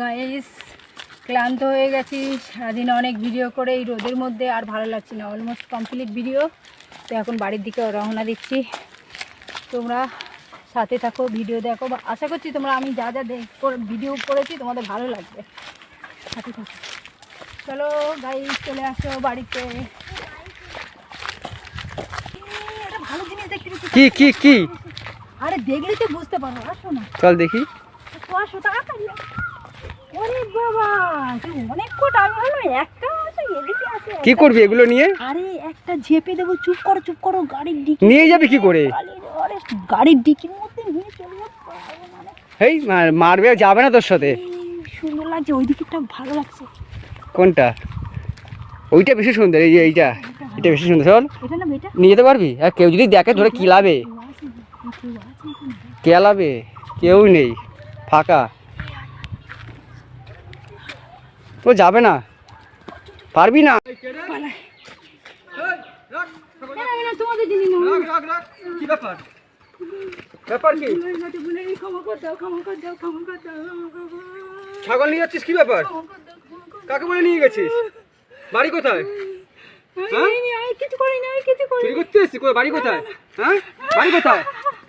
Guys ক্লান্ত হয়ে গেছি, সারাদিন অনেক ভিডিও করে এই রোদের মধ্যে আর ভালো লাগছে না। Almost complete video. তো এখন বাড়ির দিকে রওনা দিচ্ছি। তোমরা সাথে থাকো, ভিডিও দেখো। আশা করছি তোমরা আমি যা যা ভিডিও করেছি তোমাদের ভালো লাগবে। সাথে থাকো। চলো গাইস, চলে আসো বাড়িতে। একটা ভালো জিনিস দেখতে পেয়েছি। কি কি কি? আরে দেখলেই তো বুঝতে পারো। আসো না, চল দেখি। আসো তাড়াতাড়ি। ওরে বাবা, অনেক কোট। আমি হলো একটা আছে, এদিকে আছে। কি করবি এগুলো নিয়ে? আরে একটা ঝেপে দেবো। চুপ করো চুপ করো। গাড়ির ডিকি নিয়ে যাবি কি করে? আরে গাড়ির ডিকির মধ্যে নিয়ে চলে যাবো। হেই মারবে, যাবে না তোর সাথে। সুন্দর লাগছে, ওই দিকটা ভালো লাগছে। কোনটা? ওইটা বেশি সুন্দর। এই যে এইটা, এটা বেশি সুন্দর। চল এটা না বেটা, নিয়ে যেতে পারবি? আর কেউ যদি দেখে ধরে কি লাভে? কে লাভে? কেউ নেই, ফাঁকা। ও যাবে না, পারবি না। তোমাদের জিনিস কি ব্যাপার? ব্যাপার কি? ছাগল নিয়ে যাচ্ছিস, কি ব্যাপার? কাকে বলে নিয়ে গেছিস? বাড়ি কোথায়? কিছু করি না, কিছু করি। চুরি করতে এসেছিস? বাড়ি কোথায়? হ্যাঁ, বাড়ি কোথায়?